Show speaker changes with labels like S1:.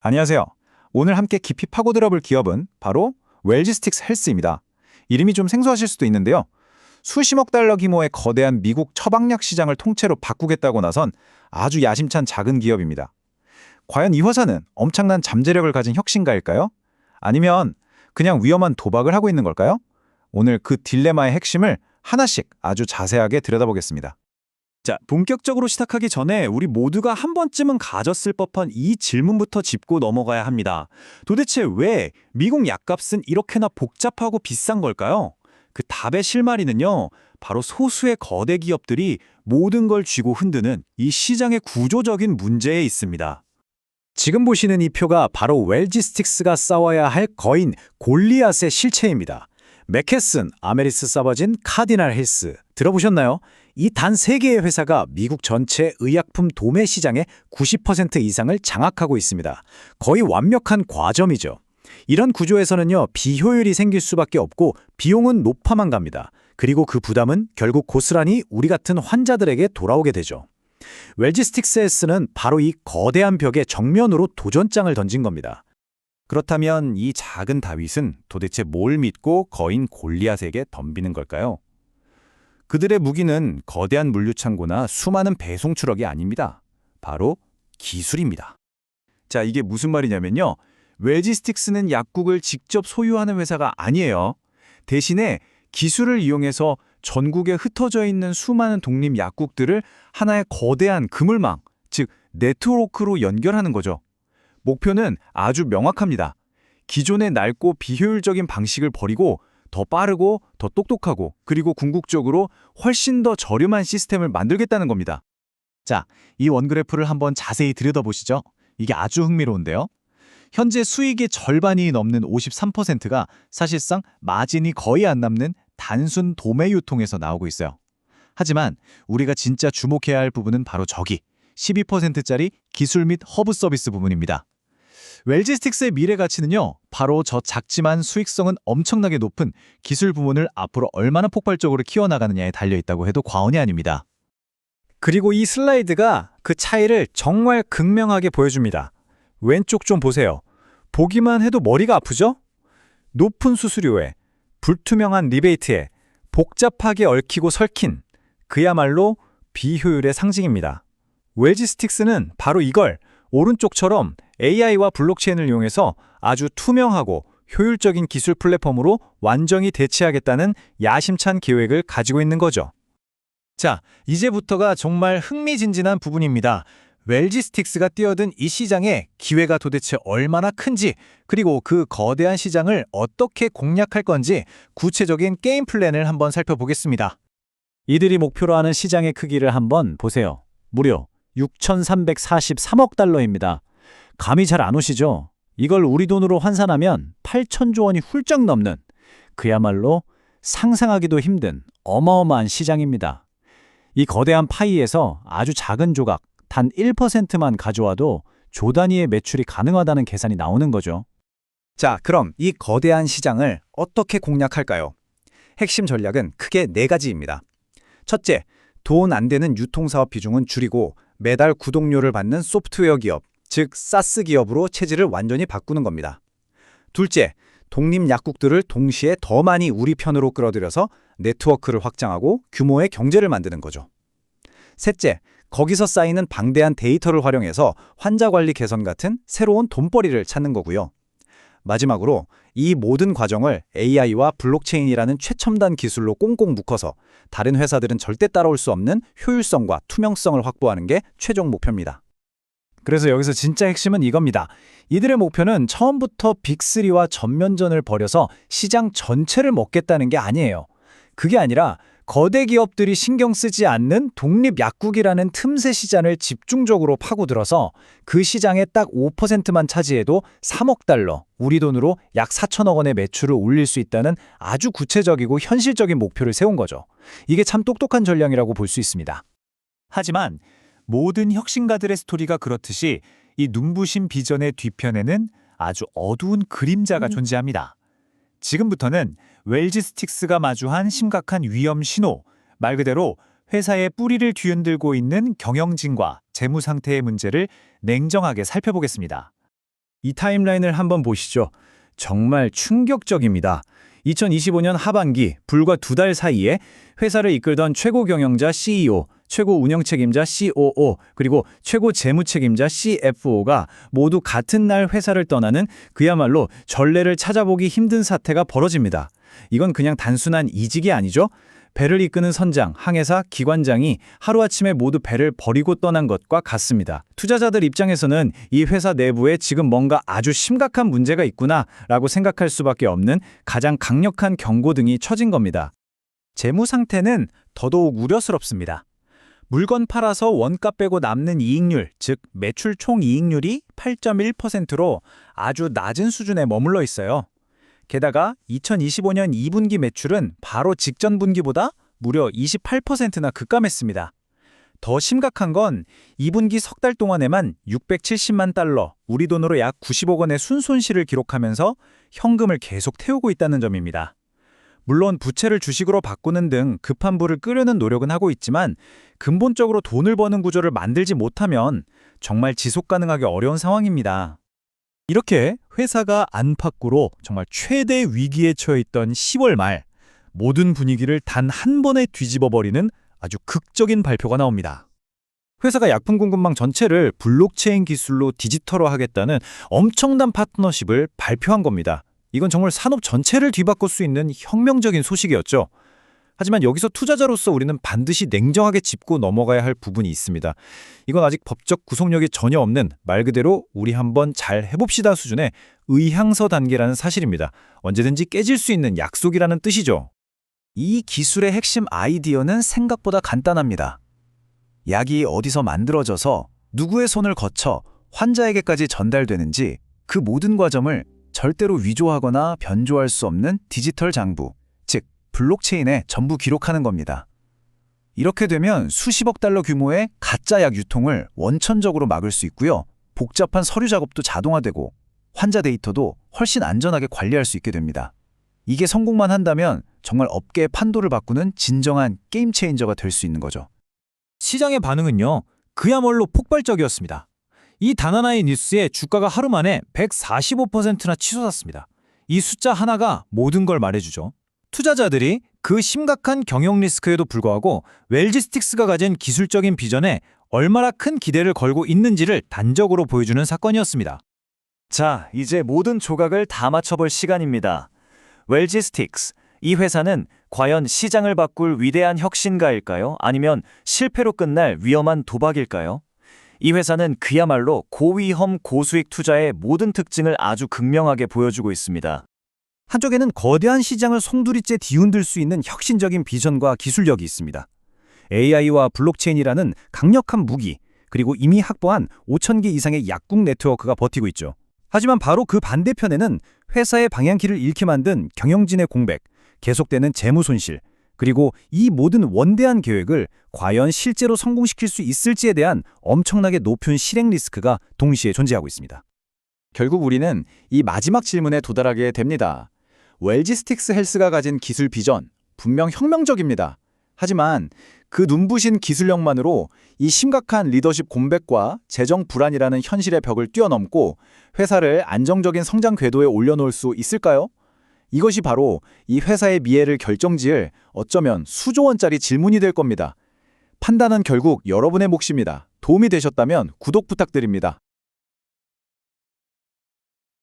S1: 안녕하세요. 오늘 함께 깊이 파고들어 볼 기업은 바로 웰지스틱스 헬스입니다. 이름이 좀 생소하실 수도 있는데요. 수십억 달러 규모의 거대한 미국 처방약 시장을 통째로 바꾸겠다고 나선 아주 야심찬 작은 기업입니다. 과연 이 회사는 엄청난 잠재력을 가진 혁신가일까요? 아니면 그냥 위험한 도박을 하고 있는 걸까요? 오늘 그 딜레마의 핵심을 하나씩 아주 자세하게 들여다보겠습니다.
S2: 자, 본격적으로 시작하기 전에 우리 모두가 한 번쯤은 가졌을 법한 이 질문부터 짚고 넘어가야 합니다. 도대체 왜 미국 약값은 이렇게나 복잡하고 비싼 걸까요? 그 답의 실마리는요, 바로 소수의 거대 기업들이 모든 걸 쥐고 흔드는 이 시장의 구조적인 문제에 있습니다.
S3: 지금 보시는 이 표가 바로 웰지스틱스가 싸워야 할 거인 골리앗의 실체입니다. 맥케슨, 아메리스 서버진, 카디널 헬스 들어보셨나요? 이 단 3개의 회사가 미국 전체 의약품 도매 시장의 90% 이상을 장악하고 있습니다. 거의 완벽한 과점이죠. 이런 구조에서는요, 비효율이 생길 수밖에 없고 비용은 높아만 갑니다. 그리고 그 부담은 결국 고스란히 우리 같은 환자들에게 돌아오게 되죠. 웰지스틱스는 바로 이 거대한 벽에 정면으로 도전장을 던진 겁니다.
S2: 그렇다면 이 작은 다윗은 도대체 뭘 믿고 거인 골리앗에게 덤비는 걸까요? 그들의 무기는 거대한 물류창고나 수많은 배송 트럭이 아닙니다. 바로 기술입니다. 자, 이게 무슨 말이냐면요. 웰지스틱스는 약국을 직접 소유하는 회사가 아니에요. 대신에 기술을 이용해서 전국에 흩어져 있는 수많은 독립 약국들을 하나의 거대한 그물망, 즉 네트워크로 연결하는 거죠. 목표는 아주 명확합니다. 기존의 낡고 비효율적인 방식을 버리고 더 빠르고 더 똑똑하고 그리고 궁극적으로 훨씬 더 저렴한 시스템을 만들겠다는 겁니다.
S3: 자, 이 원그래프를 한번 자세히 들여다보시죠. 이게 아주 흥미로운데요. 현재 수익의 절반이 넘는 53%가 사실상 마진이 거의 안 남는 단순 도매 유통에서 나오고 있어요. 하지만 우리가 진짜 주목해야 할 부분은 바로 저기 12%짜리 기술 및 허브 서비스 부분입니다. 웰지스틱스의 미래 가치는요, 바로 저 작지만 수익성은 엄청나게 높은 기술 부문을 앞으로 얼마나 폭발적으로 키워나가느냐에 달려있다고 해도 과언이 아닙니다. 그리고 이 슬라이드가 그 차이를 정말 극명하게 보여줍니다. 왼쪽 좀 보세요. 보기만 해도 머리가 아프죠? 높은 수수료에, 불투명한 리베이트에, 복잡하게 얽히고 설킨, 그야말로 비효율의 상징입니다. 웰지스틱스는 바로 이걸 오른쪽처럼 AI와 블록체인을 이용해서 아주 투명하고 효율적인 기술 플랫폼으로 완전히 대체하겠다는 야심찬 계획을 가지고 있는 거죠. 자, 이제부터가 정말 흥미진진한 부분입니다. 웰지스틱스가 뛰어든 이 시장의 기회가 도대체 얼마나 큰지, 그리고 그 거대한 시장을 어떻게 공략할 건지 구체적인 게임 플랜을 한번 살펴보겠습니다. 이들이 목표로 하는 시장의 크기를 한번 보세요. 무려 6,343억 달러입니다. 감이 잘 안 오시죠? 이걸 우리 돈으로 환산하면 8천조 원이 훌쩍 넘는 그야말로 상상하기도 힘든 어마어마한 시장입니다. 이 거대한 파이에서 아주 작은 조각, 단 1%만 가져와도 조 단위의 매출이 가능하다는 계산이 나오는 거죠. 자, 그럼 이 거대한 시장을 어떻게 공략할까요? 핵심 전략은 크게 4가지입니다. 첫째, 돈 안 되는 유통사업 비중은 줄이고 매달 구독료를 받는 소프트웨어 기업, 즉 사스 기업으로 체질을 완전히 바꾸는 겁니다. 둘째, 독립 약국들을 동시에 더 많이 우리 편으로 끌어들여서 네트워크를 확장하고 규모의 경제를 만드는 거죠. 셋째, 거기서 쌓이는 방대한 데이터를 활용해서 환자 관리 개선 같은 새로운 돈벌이를 찾는 거고요. 마지막으로 이 모든 과정을 AI와 블록체인이라는 최첨단 기술로 꽁꽁 묶어서 다른 회사들은 절대 따라올 수 없는 효율성과 투명성을 확보하는 게 최종 목표입니다. 그래서 여기서 진짜 핵심은 이겁니다. 이들의 목표는 처음부터 빅3와 전면전을 벌여서 시장 전체를 먹겠다는 게 아니에요. 그게 아니라 거대 기업들이 신경 쓰지 않는 독립 약국이라는 틈새 시장을 집중적으로 파고들어서 그 시장의 딱 5%만 차지해도 3억 달러, 우리 돈으로 약 4천억 원의 매출을 올릴 수 있다는 아주 구체적이고 현실적인 목표를 세운 거죠. 이게 참 똑똑한 전략이라고 볼 수 있습니다.
S2: 하지만 모든 혁신가들의 스토리가 그렇듯이 이 눈부신 비전의 뒤편에는 아주 어두운 그림자가 존재합니다. 지금부터는 웰지스틱스가 마주한 심각한 위험 신호, 말 그대로 회사의 뿌리를 뒤흔들고 있는 경영진과 재무 상태의 문제를 냉정하게 살펴보겠습니다. 이 타임라인을 한번 보시죠. 정말 충격적입니다. 2025년 하반기 불과 2달 사이에 회사를 이끌던 최고 경영자 CEO, 최고 운영 책임자 COO, 그리고 최고 재무 책임자 CFO가 모두 같은 날 회사를 떠나는 그야말로 전례를 찾아보기 힘든 사태가 벌어집니다. 이건 그냥 단순한 이직이 아니죠. 배를 이끄는 선장, 항해사, 기관장이 하루아침에 모두 배를 버리고 떠난 것과 같습니다. 투자자들 입장에서는 이 회사 내부에 지금 뭔가 아주 심각한 문제가 있구나라고 생각할 수밖에 없는 가장 강력한 경고등이 쳐진 겁니다.
S3: 재무 상태는 더더욱 우려스럽습니다. 물건 팔아서 원가 빼고 남는 이익률, 즉 매출 총이익률이 8.1%로 아주 낮은 수준에 머물러 있어요. 게다가 2025년 2분기 매출은 바로 직전 분기보다 무려 28%나 급감했습니다. 더 심각한 건 2분기 석 달 동안에만 670만 달러, 우리 돈으로 약 90억 원의 순손실을 기록하면서 현금을 계속 태우고 있다는 점입니다. 물론 부채를 주식으로 바꾸는 등 급한 불을 끄려는 노력은 하고 있지만 근본적으로 돈을 버는 구조를 만들지 못하면 정말 지속 가능하기 어려운 상황입니다. 이렇게 회사가 안팎으로 정말 최대 위기에 처해있던 10월 말 모든 분위기를 단 한 번에 뒤집어버리는 아주 극적인 발표가 나옵니다. 회사가 약품 공급망 전체를 블록체인 기술로 디지털화하겠다는 엄청난 파트너십을 발표한 겁니다. 이건 정말 산업 전체를 뒤바꿀 수 있는 혁명적인 소식이었죠. 하지만 여기서 투자자로서 우리는 반드시 냉정하게 짚고 넘어가야 할 부분이 있습니다. 이건 아직 법적 구속력이 전혀 없는 말 그대로 우리 한번 잘 해봅시다 수준의 의향서 단계라는 사실입니다. 언제든지 깨질 수 있는 약속이라는 뜻이죠. 이 기술의 핵심 아이디어는 생각보다 간단합니다. 약이 어디서 만들어져서 누구의 손을 거쳐 환자에게까지 전달되는지 그 모든 과정을 절대로 위조하거나 변조할 수 없는 디지털 장부, 즉 블록체인에 전부 기록하는 겁니다. 이렇게 되면 수십억 달러 규모의 가짜 약 유통을 원천적으로 막을 수 있고요. 복잡한 서류 작업도 자동화되고 환자 데이터도 훨씬 안전하게 관리할 수 있게 됩니다. 이게 성공만 한다면 정말 업계의 판도를 바꾸는 진정한 게임 체인저가 될 수 있는 거죠. 시장의 반응은요, 그야말로 폭발적이었습니다. 이 단 하나의 뉴스에 주가가 하루 만에 145%나 치솟았습니다. 이 숫자 하나가 모든 걸 말해주죠. 투자자들이 그 심각한 경영 리스크에도 불구하고 웰지스틱스가 가진 기술적인 비전에 얼마나 큰 기대를 걸고 있는지를 단적으로 보여주는 사건이었습니다. 자, 이제 모든 조각을 다 맞춰볼 시간입니다. 웰지스틱스, 이 회사는 과연 시장을 바꿀 위대한 혁신가일까요? 아니면 실패로 끝날 위험한 도박일까요? 이 회사는 그야말로 고위험 고수익 투자의 모든 특징을 아주 극명하게 보여주고 있습니다. 한쪽에는 거대한 시장을 송두리째 뒤흔들 수 있는 혁신적인 비전과 기술력이 있습니다. AI와 블록체인이라는 강력한 무기, 그리고 이미 확보한 5,000개 이상의 약국 네트워크가 버티고 있죠. 하지만 바로 그 반대편에는 회사의 방향키를 잃게 만든 경영진의 공백, 계속되는 재무 손실, 그리고 이 모든 원대한 계획을 과연 실제로 성공시킬 수 있을지에 대한 엄청나게 높은 실행 리스크가 동시에 존재하고 있습니다.
S1: 결국 우리는 이 마지막 질문에 도달하게 됩니다. 웰지스틱스 헬스가 가진 기술 비전, 분명 혁명적입니다. 하지만 그 눈부신 기술력만으로 이 심각한 리더십 공백과 재정 불안이라는 현실의 벽을 뛰어넘고 회사를 안정적인 성장 궤도에 올려놓을 수 있을까요? 이것이 바로 이 회사의 미래를 결정지을 어쩌면 수조 원짜리 질문이 될 겁니다. 판단은 결국 여러분의 몫입니다. 도움이 되셨다면 구독 부탁드립니다.